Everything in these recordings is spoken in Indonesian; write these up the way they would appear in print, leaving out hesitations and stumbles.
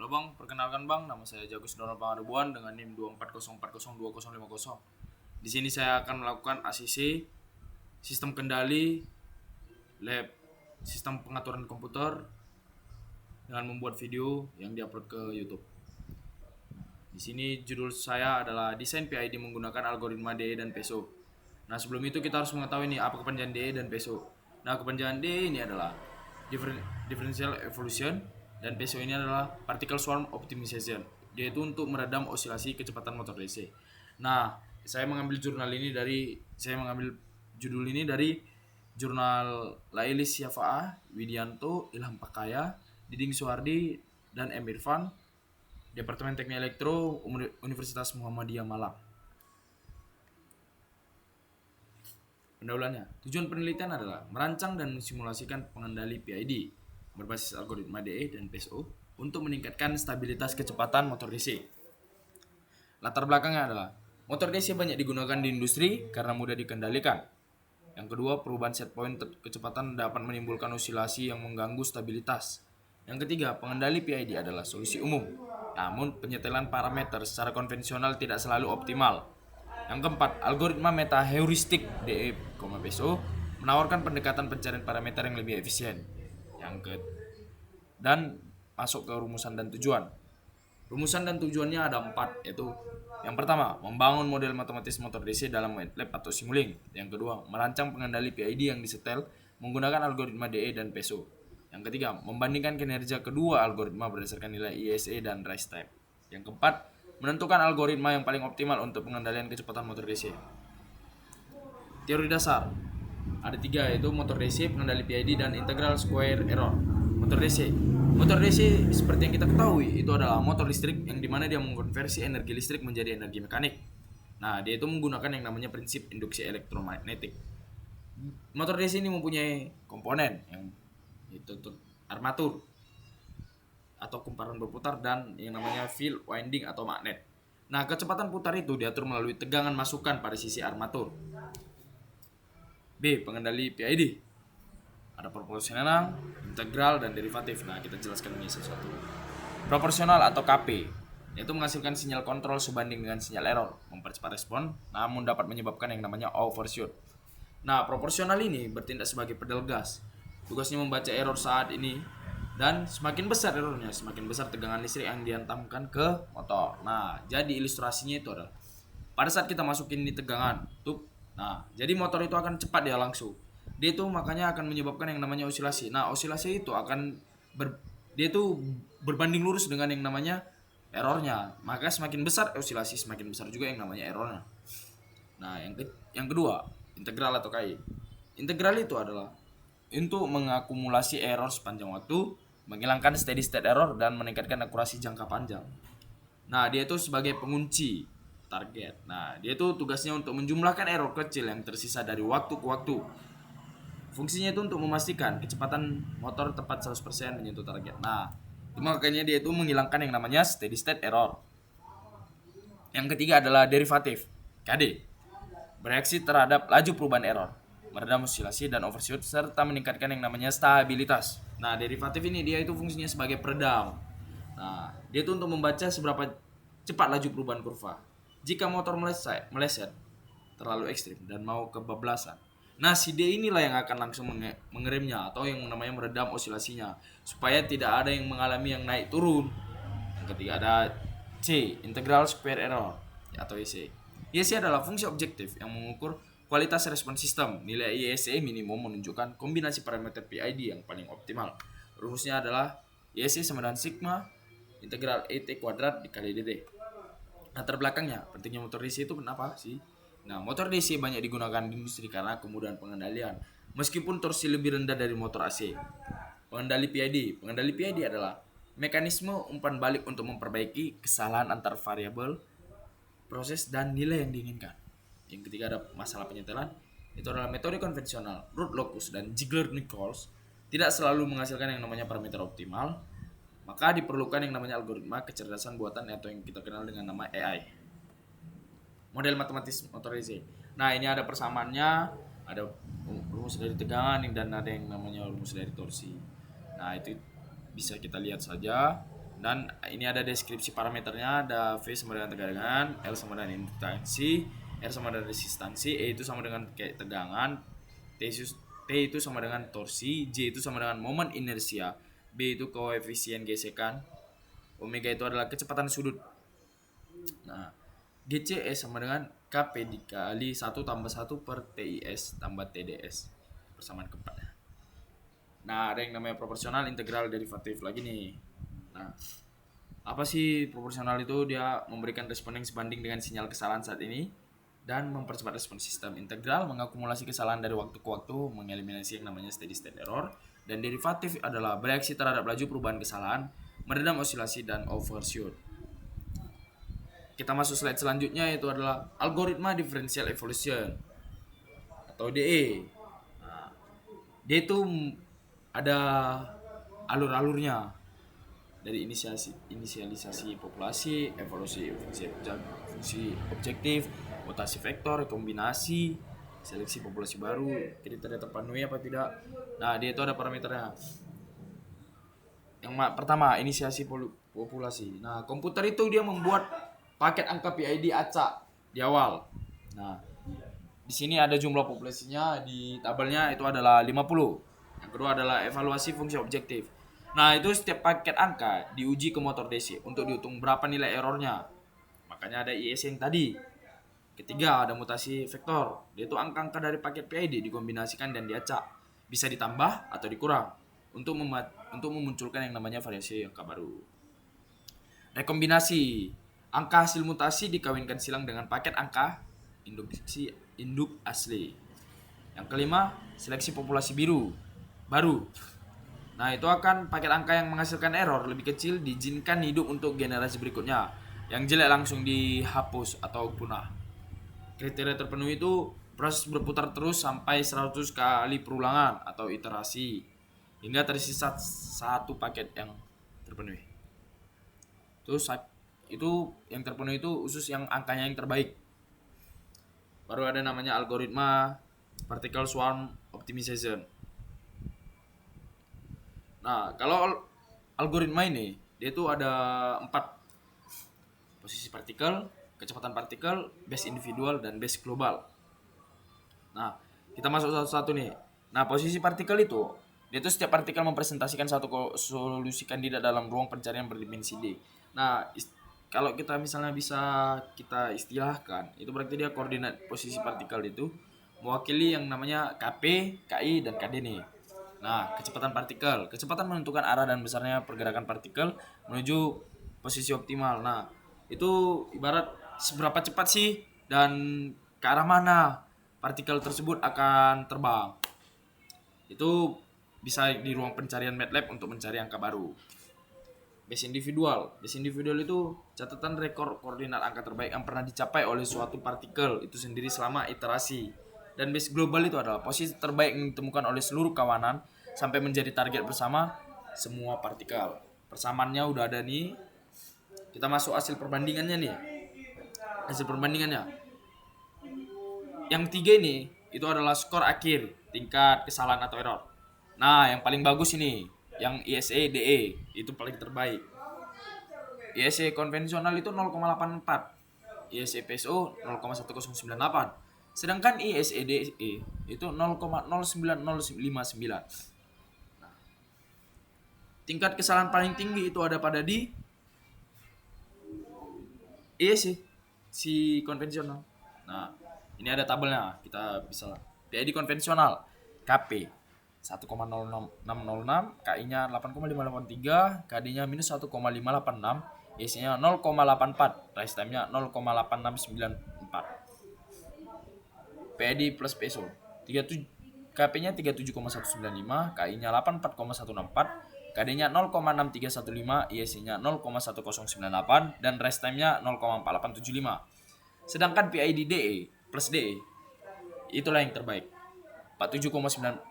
Halo Bang, perkenalkan Bang, nama saya Jagus Donald Pangadebuan dengan NIM 2404020050. Di sini saya akan melakukan ACC, sistem kendali, lab, sistem pengaturan komputer dengan membuat video yang diupload ke YouTube. Di sini judul saya adalah desain PID menggunakan algoritma DE dan PESO. Nah, sebelum itu kita harus mengetahui nih apa kepanjangan DE dan PESO. Nah, kepanjangan DE ini adalah differential evolution dan PESO ini adalah particle swarm optimization, yaitu untuk meredam osilasi kecepatan motor DC. Nah, saya mengambil judul ini dari jurnal Lailis Syafa'a, Widianto, Ilham Pakaya, Diding Suhardi, dan M. Irfan, Departemen Teknik Elektro, Universitas Muhammadiyah Malang. Pendahuluannya, tujuan penelitian adalah merancang dan mensimulasikan pengendali PID berbasis algoritma DE dan PESO untuk meningkatkan stabilitas kecepatan motor DC. Latar belakangnya adalah motor DC banyak digunakan di industri karena mudah dikendalikan. Yang kedua, perubahan set point kecepatan dapat menimbulkan osilasi yang mengganggu stabilitas. Yang ketiga, pengendali PID adalah solusi umum. Namun, penyetelan parameter secara konvensional tidak selalu optimal. Yang keempat, algoritma meta heuristik DE, PESO menawarkan pendekatan pencarian parameter yang lebih efisien. Dan masuk ke rumusan dan tujuan. Rumusan dan tujuannya ada 4, yaitu yang pertama, membangun model matematis motor DC dalam MATLAB atau Simulink. Yang kedua, merancang pengendali PID yang disetel menggunakan algoritma DE dan PESO. Yang ketiga, membandingkan kinerja kedua algoritma berdasarkan nilai ISA dan rise time. Yang keempat, menentukan algoritma yang paling optimal untuk pengendalian kecepatan motor DC. Teori dasar ada 3, yaitu motor DC, pengendali PID, dan integral square error. Motor DC seperti yang kita ketahui itu adalah motor listrik yang dimana dia mengkonversi energi listrik menjadi energi mekanik. Nah, dia itu menggunakan yang namanya prinsip induksi elektromagnetik. Motor DC ini mempunyai komponen yang itu armatur atau kumparan berputar dan yang namanya field winding atau magnet. Nah, kecepatan putar itu diatur melalui tegangan masukan pada sisi armatur. B. Pengendali PID. Ada proporsional, integral, dan derivatif. Nah, kita jelaskan ini satu-satu. Proporsional atau KP, yaitu menghasilkan sinyal kontrol sebanding dengan sinyal error, mempercepat respon, namun dapat menyebabkan yang namanya overshoot. Nah, proporsional ini bertindak sebagai pedal gas. Tugasnya membaca error saat ini, dan semakin besar errornya, semakin besar tegangan listrik yang dihantamkan ke motor. Nah, jadi ilustrasinya itu adalah pada saat kita masukin ini tegangan, jadi motor itu akan cepat dia langsung. Dia itu makanya akan menyebabkan yang namanya osilasi. Nah, osilasi itu akan dia itu berbanding lurus dengan yang namanya errornya. Maka semakin besar osilasi, semakin besar juga yang namanya errornya. Nah, yang kedua, integral atau KI. Integral itu adalah untuk mengakumulasi error sepanjang waktu, menghilangkan steady state error, dan meningkatkan akurasi jangka panjang. Nah, dia itu sebagai pengunci target. Nah, dia itu tugasnya untuk menjumlahkan error kecil yang tersisa dari waktu ke waktu. Fungsinya itu untuk memastikan kecepatan motor tepat 100% menyentuh target. Nah, makanya dia itu menghilangkan yang namanya steady state error. Yang ketiga adalah derivatif, KD. Bereaksi terhadap laju perubahan error, meredam osilasi dan overshoot, serta meningkatkan yang namanya stabilitas. Nah, derivatif ini dia itu fungsinya sebagai peredam. Nah, dia itu untuk membaca seberapa cepat laju perubahan kurva. Jika motor meleset terlalu ekstrim dan mau kebablasan, nah si D inilah yang akan langsung mengeremnya atau yang namanya meredam osilasinya supaya tidak ada yang mengalami yang naik turun. Yang ketiga ada C, integral square error atau ISA. ISA adalah fungsi objektif yang mengukur kualitas respon sistem. Nilai ISA minimum menunjukkan kombinasi parameter PID yang paling optimal. Rumusnya adalah ISA sama dengan sigma integral ET kuadrat dikali DD. Latar belakangnya, pentingnya motor DC itu kenapa sih? Nah, motor DC banyak digunakan di industri karena kemudahan pengendalian, meskipun torsi lebih rendah dari motor AC. Pengendali PID adalah mekanisme umpan balik untuk memperbaiki kesalahan antar variabel, proses, dan nilai yang diinginkan. Yang ketiga ada masalah penyetelan, itu adalah metode konvensional, root locus, dan Ziegler-Nichols tidak selalu menghasilkan yang namanya parameter optimal. Maka diperlukan yang namanya algoritma kecerdasan buatan atau yang kita kenal dengan nama AI. Model matematis motor DC. Nah, ini ada persamaannya, ada rumus dari tegangan dan ada yang namanya rumus dari torsi. Nah, itu bisa kita lihat saja. Dan ini ada deskripsi parameternya, ada V sama dengan tegangan, L sama dengan induktansi, R sama dengan resistansi, E itu sama dengan kayak tegangan, T itu sama dengan torsi, J itu sama dengan momen inersia, B itu koefisien gesekan, omega itu adalah kecepatan sudut. Nah, GCE sama dengan KP dikali 1 tambah 1 per TIS tambah TDS, persamaan keempat. Nah, ada yang namanya proporsional, integral, derivatif lagi nih. Nah, apa sih proporsional itu? Dia memberikan respon yang sebanding dengan sinyal kesalahan saat ini dan mempercepat respon sistem. Integral mengakumulasi kesalahan dari waktu ke waktu, mengeliminasi yang namanya steady state error. Dan derivatif adalah bereaksi terhadap laju perubahan kesalahan, meredam osilasi dan overshoot. Kita masuk slide selanjutnya, yaitu adalah algoritma differential evolution atau DE. Nah, dia itu ada alur-alurnya, dari inisialisasi populasi, evolusi fungsi objektif, mutasi vektor, kombinasi, seleksi populasi baru, kriteria terpenuhi apa tidak. Nah, dia itu ada parameternya. Yang pertama, inisiasi populasi. Nah, komputer itu dia membuat paket angka PID acak di awal. Nah, di sini ada jumlah populasinya, di tabelnya itu adalah 50. Yang kedua adalah evaluasi fungsi objektif. Nah, itu setiap paket angka diuji ke motor DC untuk dihitung berapa nilai errornya. Makanya ada IEC yang tadi. Ketiga, ada mutasi vektor. Dia itu angka-angka dari paket PID dikombinasikan dan diacak. Bisa ditambah atau dikurang untuk memunculkan yang namanya variasi angka baru. Rekombinasi. Angka hasil mutasi dikawinkan silang dengan paket angka induk asli. Yang kelima, seleksi populasi baru. Nah, itu akan paket angka yang menghasilkan error lebih kecil diizinkan hidup untuk generasi berikutnya. Yang jelek langsung dihapus atau punah. Kriteria terpenuhi itu proses berputar terus sampai 100 kali perulangan atau iterasi hingga tersisa satu paket yang terpenuhi. Itu yang terpenuhi itu khusus yang angkanya yang terbaik. Baru ada namanya algoritma particle swarm optimization. Nah, kalau algoritma ini, dia itu ada 4. Posisi partikel, kecepatan partikel, base individual, dan base global. Nah, kita masuk satu-satu nih. Nah, posisi partikel itu, dia itu setiap partikel mempresentasikan satu solusi kandidat dalam ruang pencarian berdimensi D. Nah, kalau kita misalnya bisa kita istilahkan, itu berarti dia koordinat posisi partikel itu mewakili yang namanya KP, KI, dan KD nih. Nah, kecepatan partikel. Kecepatan menentukan arah dan besarnya pergerakan partikel menuju posisi optimal. Nah, itu ibarat seberapa cepat sih dan ke arah mana partikel tersebut akan terbang. Itu bisa di ruang pencarian MATLAB untuk mencari angka baru. Base individual. Base individual itu catatan rekor koordinat angka terbaik yang pernah dicapai oleh suatu partikel itu sendiri selama iterasi. Dan base global itu adalah posisi terbaik yang ditemukan oleh seluruh kawanan sampai menjadi target bersama semua partikel. Persamaannya udah ada nih. Kita masuk hasil perbandingannya nih. Hasil perbandingannya. Yang 3 ini itu adalah skor akhir, tingkat kesalahan atau error. Nah, yang paling bagus ini, yang ISE DE itu paling terbaik. ISE konvensional itu 0,84. ISE PSO 0,1098. Sedangkan ISE DE itu 0,09059. Tingkat kesalahan paling tinggi itu ada pada di ISE si konvensional. Nah, ini ada tabelnya, kita bisa PID konvensional KP 1,0606, KI-nya 8,583, KD-nya minus 1,586, ISE-nya 0,84, rise time-nya 0,8694. PID plus PSO KP-nya 37,195, KI-nya 84,164, KD-nya 0,6315, ISE-nya 0,1098, dan rest time-nya 0,4875. Sedangkan PID DE plus DE itulah yang terbaik. 47,940,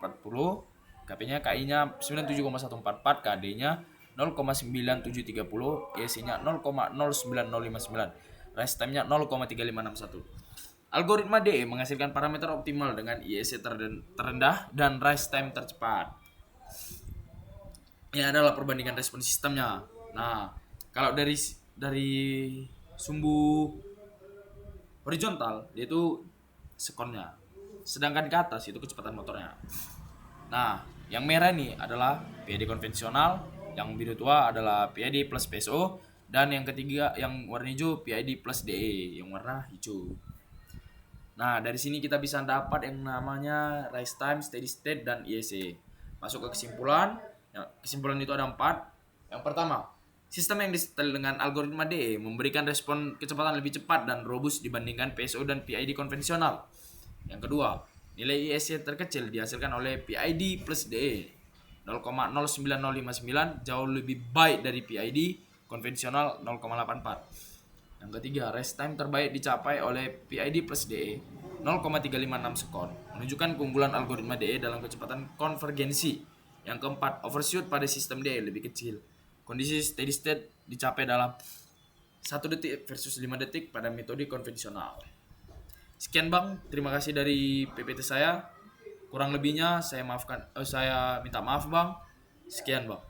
KP-nya KI-nya 97,144, KD-nya 0,9730, ISE-nya 0,09059, rest time-nya 0,3561. Algoritma DE menghasilkan parameter optimal dengan ISE terendah dan rise time tercepat. Ini adalah perbandingan respon sistemnya. Nah, Kalau dari sumbu horizontal dia itu sekonnya, sedangkan ke atas itu kecepatan motornya. Nah, yang merah ini adalah PID konvensional, yang biru tua adalah PID plus PSO, dan yang ketiga yang warna hijau PID plus DE yang warna hijau. Nah, dari sini kita bisa dapat yang namanya rise time, steady state, dan IEC. Masuk ke kesimpulan. Ya, kesimpulan itu ada 4. Yang pertama, sistem yang disetel dengan algoritma DE memberikan respon kecepatan lebih cepat dan robust dibandingkan PSO dan PID konvensional. Yang kedua, nilai IEC terkecil dihasilkan oleh PID plus DE 0,09059 jauh lebih baik dari PID konvensional 0,84. Yang ketiga, rest time terbaik dicapai oleh PID plus DE 0,356 sekon, menunjukkan keunggulan algoritma DE dalam kecepatan konvergensi. Yang keempat, overshoot pada sistem DE lebih kecil. Kondisi steady state dicapai dalam 1 detik versus 5 detik pada metode konvensional. Sekian Bang, terima kasih dari PPT saya. Kurang lebihnya saya minta maaf Bang. Sekian Bang.